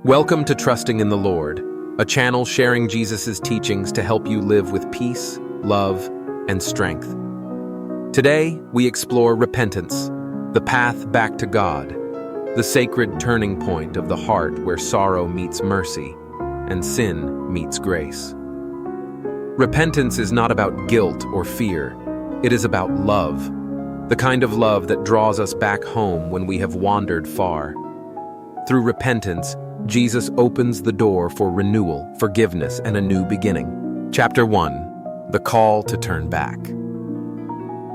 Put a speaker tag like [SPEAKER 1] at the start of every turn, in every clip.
[SPEAKER 1] Welcome to Trusting in the Lord, a channel sharing Jesus' teachings to help you live with peace, love, and strength. Today, we explore repentance, the path back to God, the sacred turning point of the heart where sorrow meets mercy and sin meets grace. Repentance is not about guilt or fear. It is about love, the kind of love that draws us back home when we have wandered far. Through repentance, Jesus opens the door for renewal, forgiveness, and a new beginning. Chapter 1. The Call to Turn Back.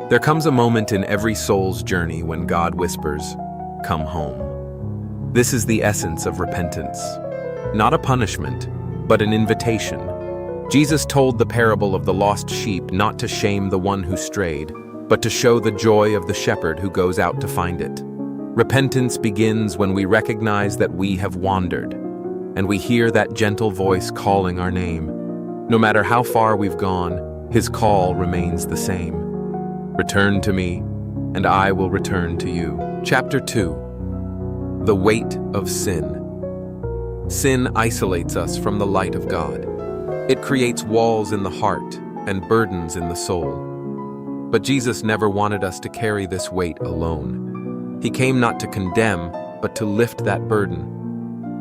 [SPEAKER 1] There comes a moment in every soul's journey when God whispers, "Come home." This is the essence of repentance. Not a punishment, but an invitation. Jesus told the parable of the lost sheep not to shame the one who strayed, but to show the joy of the shepherd who goes out to find it. Repentance begins when we recognize that we have wandered, and we hear that gentle voice calling our name. No matter how far we've gone, his call remains the same. Return to me, and I will return to you. Chapter 2. The Weight of Sin. Sin isolates us from the light of God. It creates walls in the heart and burdens in the soul. But Jesus never wanted us to carry this weight alone. He came not to condemn, but to lift that burden.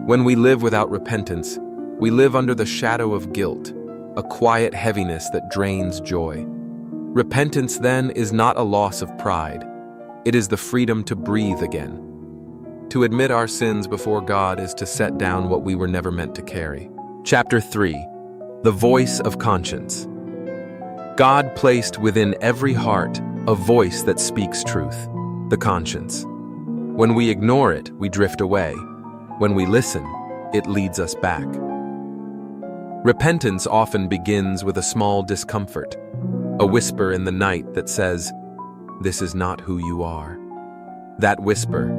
[SPEAKER 1] When we live without repentance, we live under the shadow of guilt, a quiet heaviness that drains joy. Repentance, then, is not a loss of pride. It is the freedom to breathe again. To admit our sins before God is to set down what we were never meant to carry. Chapter 3. The Voice of Conscience. God placed within every heart a voice that speaks truth, the conscience. When we ignore it, we drift away. When we listen, it leads us back. Repentance often begins with a small discomfort, a whisper in the night that says, "This is not who you are." That whisper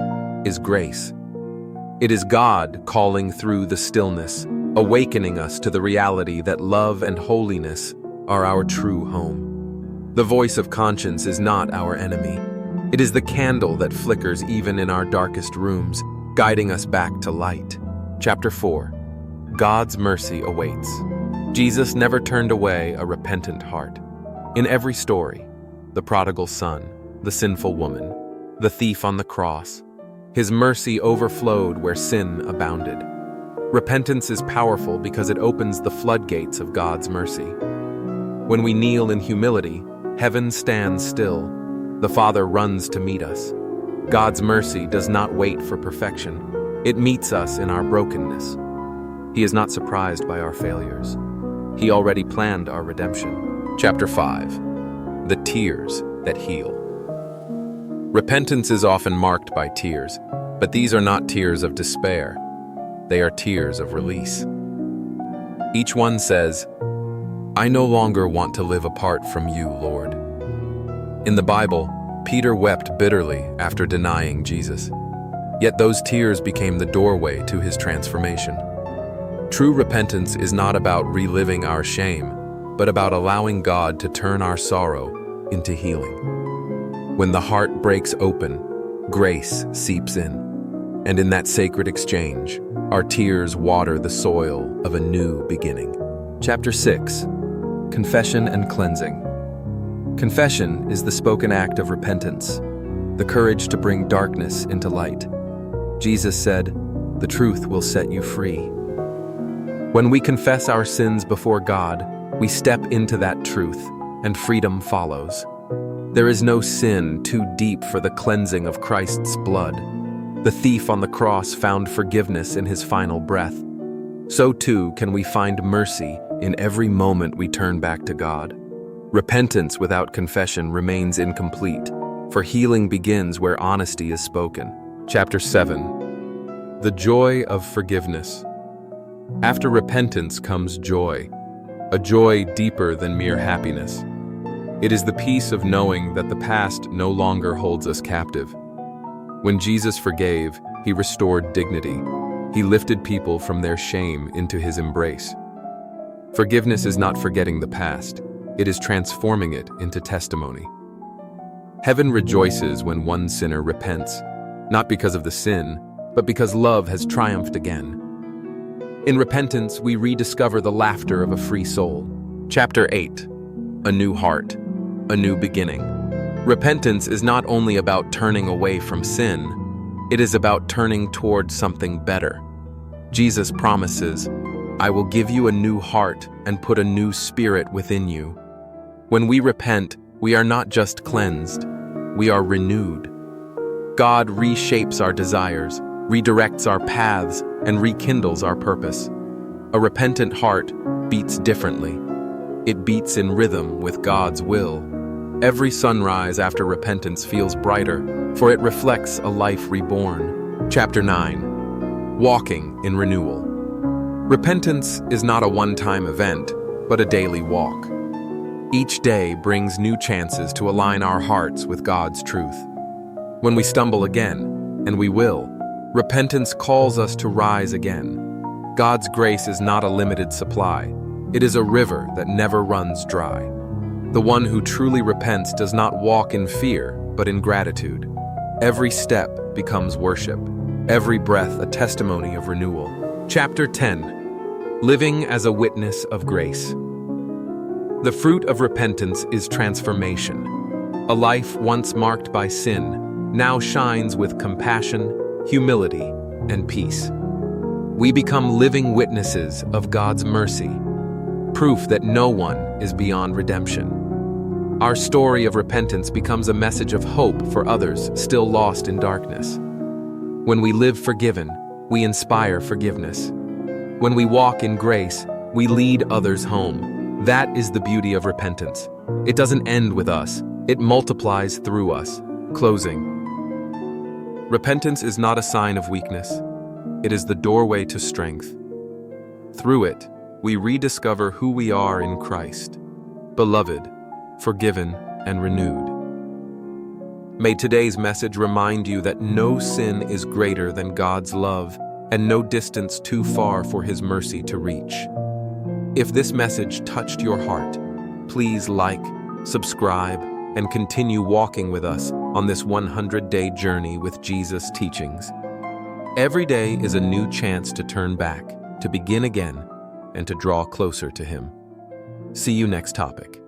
[SPEAKER 1] is grace. It is God calling through the stillness, awakening us to the reality that love and holiness are our true home. The voice of conscience is not our enemy. It is the candle that flickers even in our darkest rooms, guiding us back to light. Chapter 4. God's mercy awaits. Jesus never turned away a repentant heart. In every story, the prodigal son, the sinful woman, the thief on the cross, his mercy overflowed where sin abounded. Repentance is powerful because it opens the floodgates of God's mercy. When we kneel in humility, heaven stands still. The Father runs to meet us. God's mercy does not wait for perfection. It meets us in our brokenness. He is not surprised by our failures. He already planned our redemption. Chapter 5. The Tears that Heal. Repentance is often marked by tears, but these are not tears of despair. They are tears of release. Each one says, "I no longer want to live apart from you, Lord." In the Bible, Peter wept bitterly after denying Jesus. Yet those tears became the doorway to his transformation. True repentance is not about reliving our shame, but about allowing God to turn our sorrow into healing. When the heart breaks open, grace seeps in. And in that sacred exchange, our tears water the soil of a new beginning. Chapter 6. Confession and Cleansing. Confession is the spoken act of repentance, the courage to bring darkness into light. Jesus said, "The truth will set you free." When we confess our sins before God, we step into that truth, and freedom follows. There is no sin too deep for the cleansing of Christ's blood. The thief on the cross found forgiveness in his final breath. So too can we find mercy in every moment we turn back to God. Repentance without confession remains incomplete, for healing begins where honesty is spoken. Chapter 7. The Joy of Forgiveness. After repentance comes joy, a joy deeper than mere happiness. It is the peace of knowing that the past no longer holds us captive. When Jesus forgave, he restored dignity. He lifted people from their shame into his embrace. Forgiveness is not forgetting the past. It is transforming it into testimony. Heaven rejoices when one sinner repents, not because of the sin, but because love has triumphed again. In repentance, we rediscover the laughter of a free soul. Chapter 8. A New Heart, a New Beginning. Repentance is not only about turning away from sin, it is about turning toward something better. Jesus promises, "I will give you a new heart and put a new spirit within you." When we repent, we are not just cleansed, we are renewed. God reshapes our desires, redirects our paths, and rekindles our purpose. A repentant heart beats differently. It beats in rhythm with God's will. Every sunrise after repentance feels brighter, for it reflects a life reborn. Chapter 9. Walking in Renewal. Repentance is not a one-time event, but a daily walk. Each day brings new chances to align our hearts with God's truth. When we stumble again, and we will, repentance calls us to rise again. God's grace is not a limited supply. It is a river that never runs dry. The one who truly repents does not walk in fear, but in gratitude. Every step becomes worship. Every breath a testimony of renewal. Chapter 10. Living as a Witness of Grace. The fruit of repentance is transformation. A life once marked by sin now shines with compassion, humility, and peace. We become living witnesses of God's mercy, proof that no one is beyond redemption. Our story of repentance becomes a message of hope for others still lost in darkness. When we live forgiven, we inspire forgiveness. When we walk in grace, we lead others home. That is the beauty of repentance. It doesn't end with us, it multiplies through us. Closing. Repentance is not a sign of weakness. It is the doorway to strength. Through it, we rediscover who we are in Christ, beloved, forgiven, and renewed. May today's message remind you that no sin is greater than God's love and no distance too far for His mercy to reach. If this message touched your heart, please like, subscribe, and continue walking with us on this 100-day journey with Jesus' teachings. Every day is a new chance to turn back, to begin again, and to draw closer to Him. See you next topic.